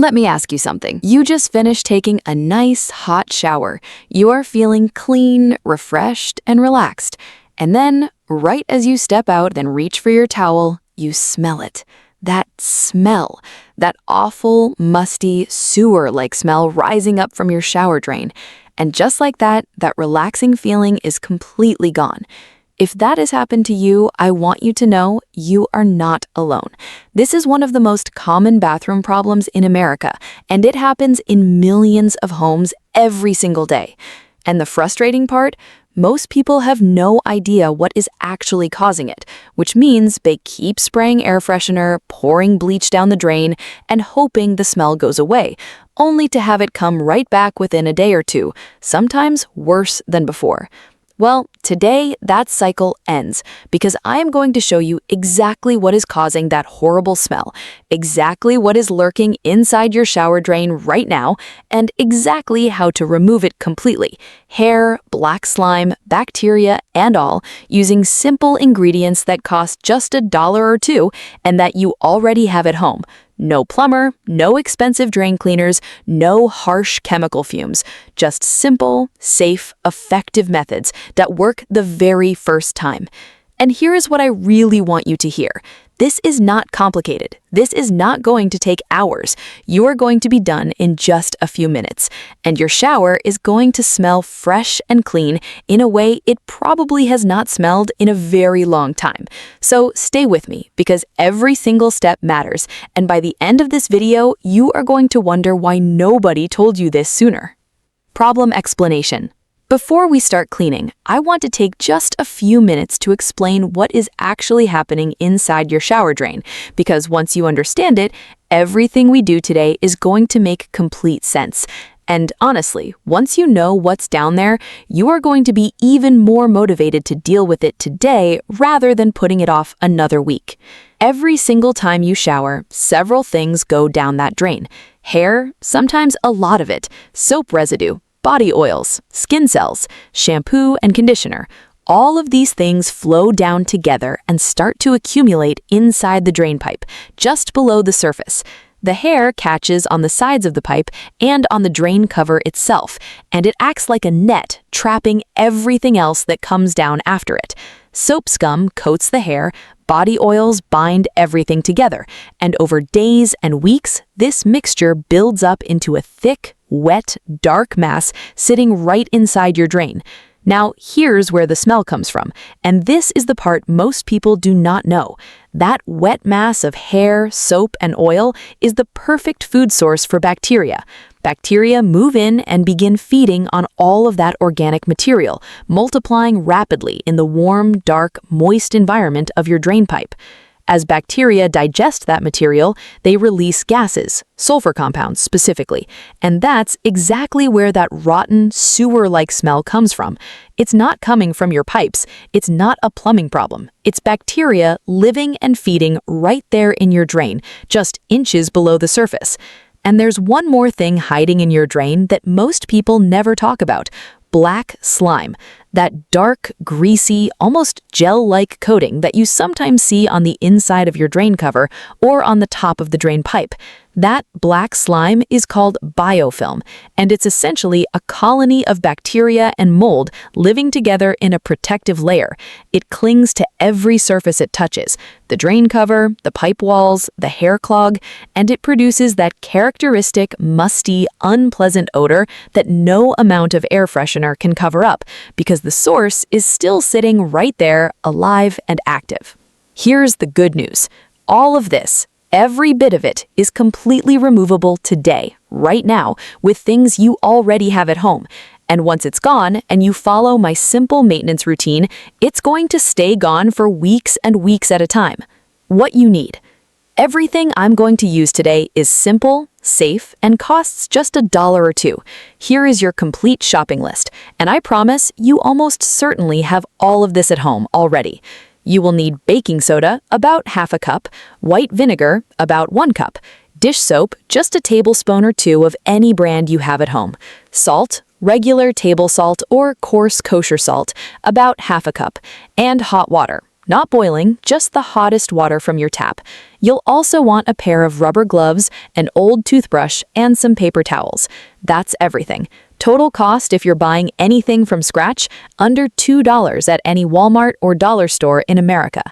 Let me ask you something. You just finished taking a nice hot shower. You are feeling clean, refreshed, and relaxed. And then, right as you step out and reach for your towel, you smell it. That smell, that awful, musty, sewer-like smell rising up from your shower drain. And just like that, that relaxing feeling is completely gone. If that has happened to you, I want you to know you are not alone. This is one of the most common bathroom problems in America, and it happens in millions of homes every single day. And the frustrating part? Most people have no idea what is actually causing it, which means they keep spraying air freshener, pouring bleach down the drain, and hoping the smell goes away, only to have it come right back within a day or two, sometimes worse than before. Well, today that cycle ends because I am going to show you exactly what is causing that horrible smell, exactly what is lurking inside your shower drain right now, and exactly how to remove it completely, hair, black slime, bacteria, and all, using simple ingredients that cost just $1 or $2 and that you already have at home. No plumber, no expensive drain cleaners, no harsh chemical fumes. Just simple, safe, effective methods that work the very first time. And here is what I really want you to hear. This is not complicated. This is not going to take hours. You are going to be done in just a few minutes. And your shower is going to smell fresh and clean in a way it probably has not smelled in a very long time. So stay with me because every single step matters. And by the end of this video, you are going to wonder why nobody told you this sooner. Problem explanation. Before we start cleaning, I want to take just a few minutes to explain what is actually happening inside your shower drain, because once you understand it, everything we do today is going to make complete sense. And honestly, once you know what's down there, you are going to be even more motivated to deal with it today rather than putting it off another week. Every single time you shower, several things go down that drain. Hair, sometimes a lot of it, soap residue, body oils, skin cells, shampoo and conditioner. All of these things flow down together and start to accumulate inside the drain pipe, just below the surface. The hair catches on the sides of the pipe and on the drain cover itself, and it acts like a net, trapping everything else that comes down after it. Soap scum coats the hair, body oils bind everything together, and over days and weeks, this mixture builds up into a thick, wet, dark mass sitting right inside your drain. Now, here's where the smell comes from, and this is the part most people do not know. That wet mass of hair, soap, and oil is the perfect food source for bacteria. Bacteria move in and begin feeding on all of that organic material, multiplying rapidly in the warm, dark, moist environment of your drain pipe. As bacteria digest that material, they release gases, sulfur compounds specifically, and that's exactly where that rotten, sewer-like smell comes from. It's not coming from your pipes. It's not a plumbing problem. It's bacteria living and feeding right there in your drain, just inches below the surface. And there's one more thing hiding in your drain that most people never talk about: black slime. That dark, greasy, almost gel-like coating that you sometimes see on the inside of your drain cover or on the top of the drain pipe. That black slime is called biofilm, and it's essentially a colony of bacteria and mold living together in a protective layer. It clings to every surface it touches, the drain cover, the pipe walls, the hair clog, and it produces that characteristic, musty, unpleasant odor that no amount of air freshener can cover up, because the source is still sitting right there, alive and active. Here's the good news. All of this, every bit of it, is completely removable today, right now, with things you already have at home. And once it's gone, and you follow my simple maintenance routine, it's going to stay gone for weeks and weeks at a time. What you need. Everything I'm going to use today is simple, safe, and costs just $1 or $2. Here is your complete shopping list, and I promise you almost certainly have all of this at home already. You will need baking soda, about ½ cup, white vinegar, about 1 cup, dish soap, just a tablespoon or 2 of any brand you have at home, salt, regular table salt or coarse kosher salt, about ½ cup, and hot water. not boiling, just the hottest water from your tap. You'll also want a pair of rubber gloves, an old toothbrush, and some paper towels. That's everything. Total cost if you're buying anything from scratch, under $2 at any Walmart or dollar store in America.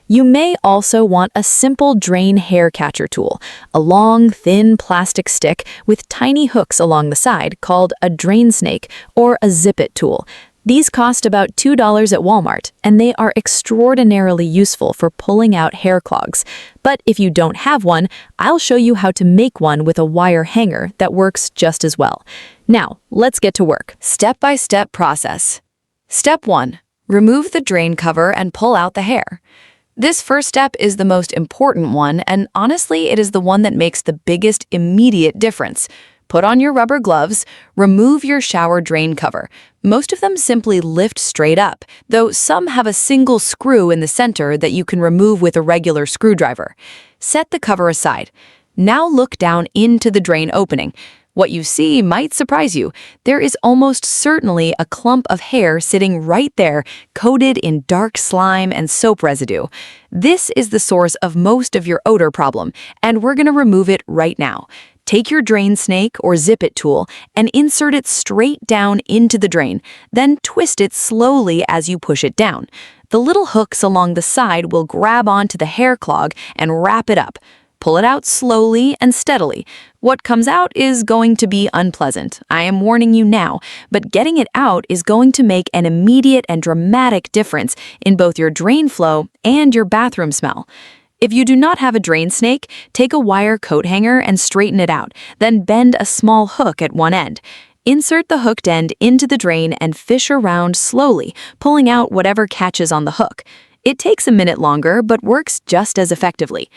You may also want a simple drain hair catcher tool, a long, thin plastic stick with tiny hooks along the side called a drain snake or a zip-it tool. These cost about $2 at Walmart, and they are extraordinarily useful for pulling out hair clogs. But if you don't have one, I'll show you how to make one with a wire hanger that works just as well. Now, let's get to work. Step-by-step process. Step 1. Remove the drain cover and pull out the hair. This first step is the most important one, and honestly, it is the one that makes the biggest immediate difference. Put on your rubber gloves, remove your shower drain cover. Most of them simply lift straight up, though some have a single screw in the center that you can remove with a regular screwdriver. Set the cover aside. Now look down into the drain opening. What you see might surprise you. There is almost certainly a clump of hair sitting right there, coated in dark slime and soap residue. This is the source of most of your odor problem, and we're going to remove it right now. Take your drain snake or zip-it tool and insert it straight down into the drain, then twist it slowly as you push it down. The little hooks along the side will grab onto the hair clog and wrap it up. Pull it out slowly and steadily. What comes out is going to be unpleasant. I am warning you now, but getting it out is going to make an immediate and dramatic difference in both your drain flow and your bathroom smell. If you do not have a drain snake, take a wire coat hanger and straighten it out, then bend a small hook at one end. Insert the hooked end into the drain and fish around slowly, pulling out whatever catches on the hook. It takes a minute longer, but works just as effectively.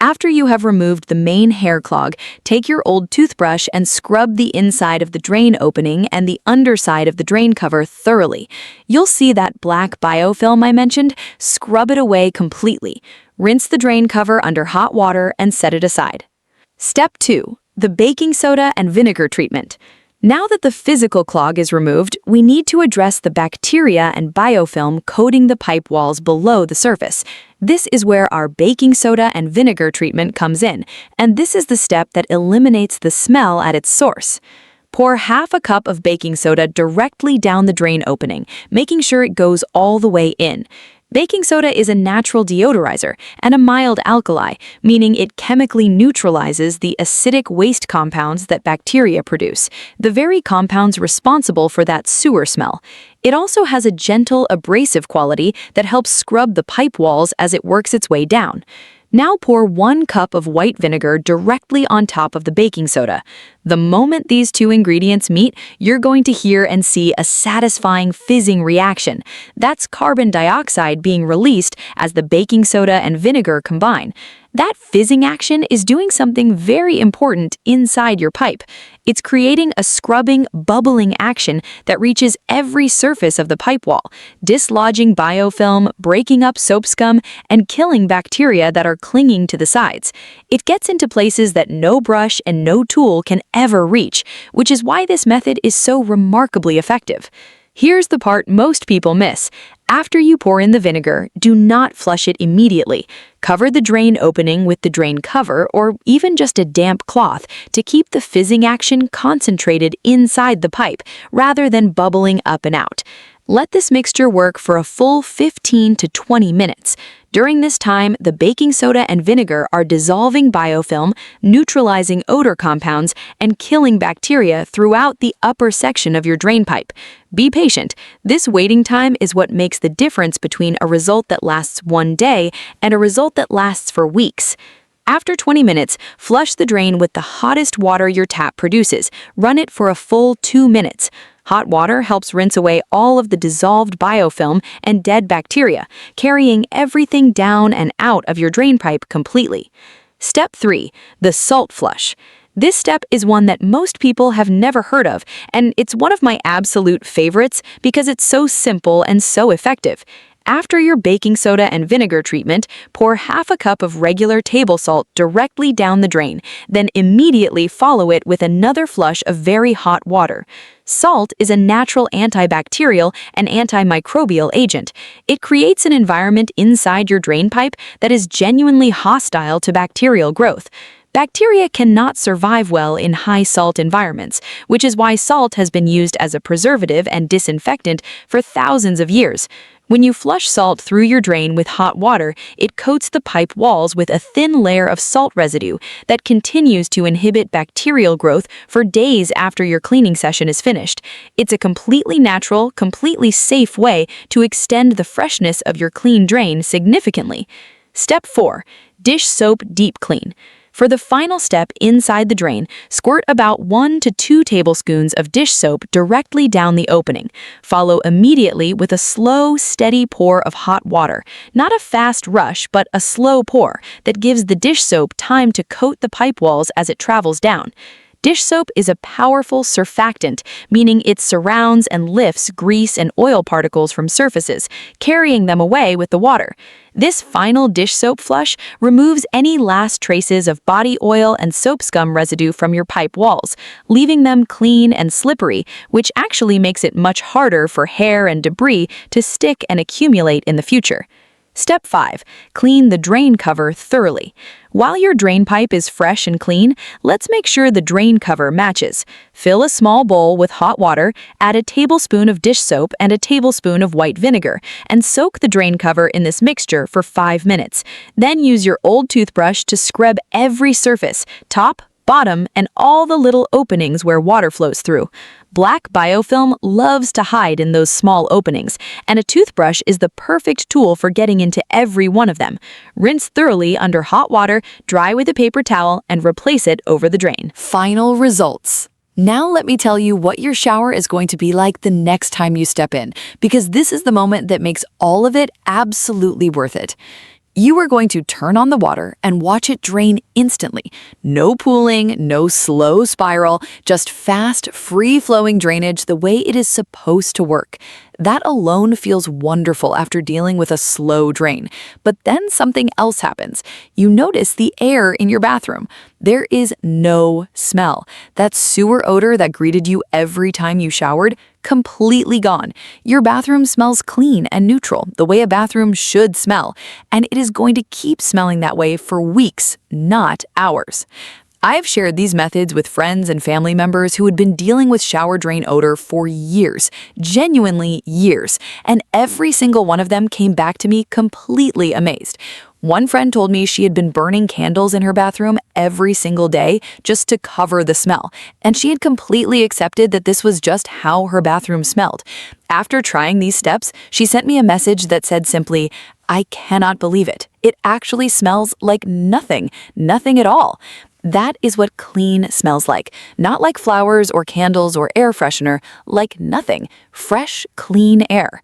After you have removed the main hair clog, take your old toothbrush and scrub the inside of the drain opening and the underside of the drain cover thoroughly. You'll see that black biofilm I mentioned. Scrub it away completely. Rinse the drain cover under hot water and set it aside. Step 2. The baking soda and vinegar treatment. Now that the physical clog is removed, we need to address the bacteria and biofilm coating the pipe walls below the surface. This is where our baking soda and vinegar treatment comes in, and this is the step that eliminates the smell at its source. Pour half a cup of baking soda directly down the drain opening, making sure it goes all the way in. Baking soda is a natural deodorizer and a mild alkali, meaning it chemically neutralizes the acidic waste compounds that bacteria produce, the very compounds responsible for that sewer smell. It also has a gentle abrasive quality that helps scrub the pipe walls as it works its way down. Now pour 1 cup of white vinegar directly on top of the baking soda. The moment these two ingredients meet, you're going to hear and see a satisfying fizzing reaction. That's carbon dioxide being released as the baking soda and vinegar combine. That fizzing action is doing something very important inside your pipe. It's creating a scrubbing, bubbling action that reaches every surface of the pipe wall, dislodging biofilm, breaking up soap scum, and killing bacteria that are clinging to the sides. It gets into places that no brush and no tool can ever reach, which is why this method is so remarkably effective. Here's the part most people miss. After you pour in the vinegar, do not flush it immediately. Cover the drain opening with the drain cover or even just a damp cloth to keep the fizzing action concentrated inside the pipe rather than bubbling up and out. Let this mixture work for a full 15 to 20 minutes. During this time, the baking soda and vinegar are dissolving biofilm, neutralizing odor compounds, and killing bacteria throughout the upper section of your drain pipe. Be patient. This waiting time is what makes the difference between a result that lasts one day and a result that lasts for weeks. After 20 minutes, flush the drain with the hottest water your tap produces. Run it for a full 2 minutes. Hot water helps rinse away all of the dissolved biofilm and dead bacteria, carrying everything down and out of your drain pipe completely. Step 3. The salt flush. This step is one that most people have never heard of, and it's one of my absolute favorites because it's so simple and so effective. After your baking soda and vinegar treatment, pour half a cup of regular table salt directly down the drain, then immediately follow it with another flush of very hot water. Salt is a natural antibacterial and antimicrobial agent. It creates an environment inside your drain pipe that is genuinely hostile to bacterial growth. Bacteria cannot survive well in high-salt environments, which is why salt has been used as a preservative and disinfectant for thousands of years. When you flush salt through your drain with hot water, it coats the pipe walls with a thin layer of salt residue that continues to inhibit bacterial growth for days after your cleaning session is finished. It's a completely natural, completely safe way to extend the freshness of your clean drain significantly. Step 4. Dish soap deep clean. For the final step inside the drain, squirt about 1 to 2 tablespoons of dish soap directly down the opening. Follow immediately with a slow, steady pour of hot water. Not a fast rush, but a slow pour that gives the dish soap time to coat the pipe walls as it travels down. Dish soap is a powerful surfactant, meaning it surrounds and lifts grease and oil particles from surfaces, carrying them away with the water. This final dish soap flush removes any last traces of body oil and soap scum residue from your pipe walls, leaving them clean and slippery, which actually makes it much harder for hair and debris to stick and accumulate in the future. Step 5. Clean the drain cover thoroughly. While your drain pipe is fresh and clean, let's make sure the drain cover matches. Fill a small bowl with hot water, add a tablespoon of dish soap and a tablespoon of white vinegar, and soak the drain cover in this mixture for 5 minutes. Then use your old toothbrush to scrub every surface, top, bottom, and all the little openings where water flows through. Black biofilm loves to hide in those small openings, and a toothbrush is the perfect tool for getting into every one of them. Rinse thoroughly under hot water, dry with a paper towel, and replace it over the drain. Final results. Now let me tell you what your shower is going to be like the next time you step in, because this is the moment that makes all of it absolutely worth it. You are going to turn on the water and watch it drain instantly. No pooling, no slow spiral, just fast, free-flowing drainage the way it is supposed to work. That alone feels wonderful after dealing with a slow drain. But then something else happens. You notice the air in your bathroom. There is no smell. That sewer odor that greeted you every time you showered, completely gone. Your bathroom smells clean and neutral, the way a bathroom should smell, and it is going to keep smelling that way for weeks, not hours. I've shared these methods with friends and family members who had been dealing with shower drain odor for years, genuinely years, and every single one of them came back to me completely amazed. One friend told me she had been burning candles in her bathroom every single day just to cover the smell, and she had completely accepted that this was just how her bathroom smelled. After trying these steps, she sent me a message that said simply, "I cannot believe it. It actually smells like nothing at all." That is what clean smells like. Not like flowers or candles or air freshener, like nothing. Fresh, clean air.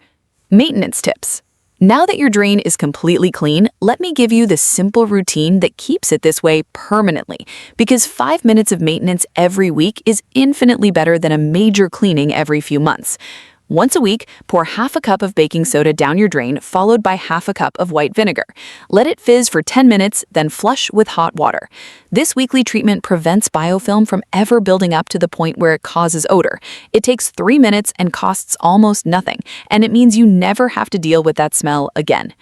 Maintenance tips. Now that your drain is completely clean, let me give you the simple routine that keeps it this way permanently, because 5 minutes of maintenance every week is infinitely better than a major cleaning every few months. Once a week, pour half a cup of baking soda down your drain, followed by half a cup of white vinegar. Let it fizz for 10 minutes, then flush with hot water. This weekly treatment prevents biofilm from ever building up to the point where it causes odor. It takes 3 minutes and costs almost nothing, and it means you never have to deal with that smell again.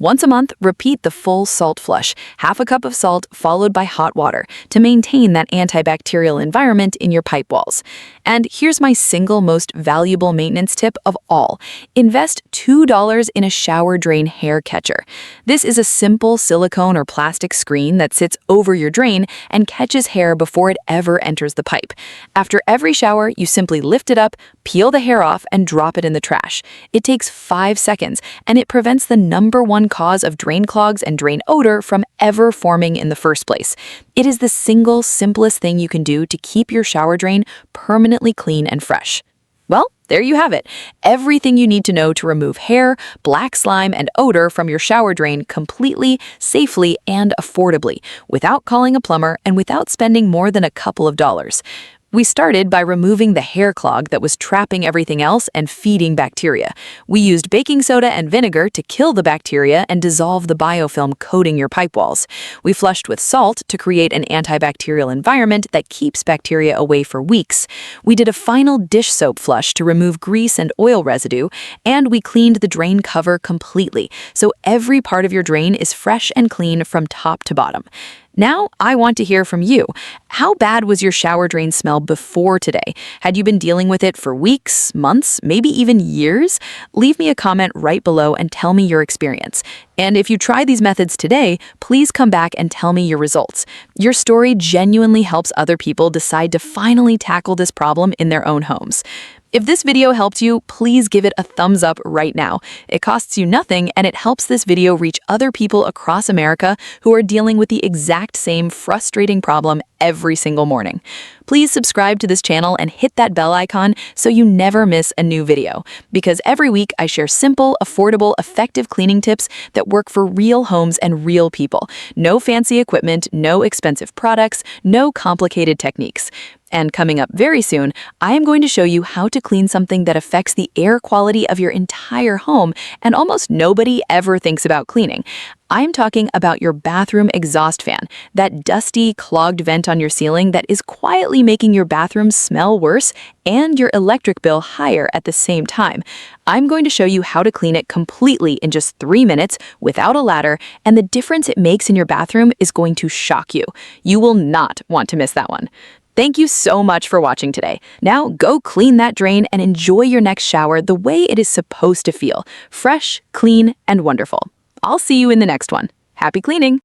Once a month, repeat the full salt flush, half a cup of salt followed by hot water, to maintain that antibacterial environment in your pipe walls. And here's my single most valuable maintenance tip of all. Invest $2 in a shower drain hair catcher. This is a simple silicone or plastic screen that sits over your drain and catches hair before it ever enters the pipe. After every shower, you simply lift it up, peel the hair off, and drop it in the trash. It takes 5 seconds, and it prevents the #1 cause of drain clogs and drain odor from ever forming in the first place. It is the single simplest thing you can do to keep your shower drain permanently clean and fresh. Well, there you have it. Everything you need to know to remove hair, black slime, and odor from your shower drain completely, safely, and affordably, without calling a plumber and without spending more than a couple of dollars. We started by removing the hair clog that was trapping everything else and feeding bacteria. We used baking soda and vinegar to kill the bacteria and dissolve the biofilm coating your pipe walls. We flushed with salt to create an antibacterial environment that keeps bacteria away for weeks. We did a final dish soap flush to remove grease and oil residue, and we cleaned the drain cover completely, so every part of your drain is fresh and clean from top to bottom. Now, I want to hear from you. How bad was your shower drain smell before today? Had you been dealing with it for weeks, months, maybe even years? Leave me a comment right below and tell me your experience. And if you try these methods today, please come back and tell me your results. Your story genuinely helps other people decide to finally tackle this problem in their own homes. If this video helped you, please give it a thumbs up right now. It costs you nothing, and it helps this video reach other people across America who are dealing with the exact same frustrating problem every single morning. Please subscribe to this channel and hit that bell icon so you never miss a new video, because every week I share simple, affordable, effective cleaning tips that work for real homes and real people. No fancy equipment, no expensive products, no complicated techniques. And coming up very soon, I am going to show you how to clean something that affects the air quality of your entire home and almost nobody ever thinks about cleaning. I'm talking about your bathroom exhaust fan, that dusty, clogged vent on your ceiling that is quietly making your bathroom smell worse and your electric bill higher at the same time. I'm going to show you how to clean it completely in just 3 minutes without a ladder, and the difference it makes in your bathroom is going to shock you. You will not want to miss that one. Thank you so much for watching today. Now go clean that drain and enjoy your next shower the way it is supposed to feel, fresh, clean, and wonderful. I'll see you in the next one. Happy cleaning!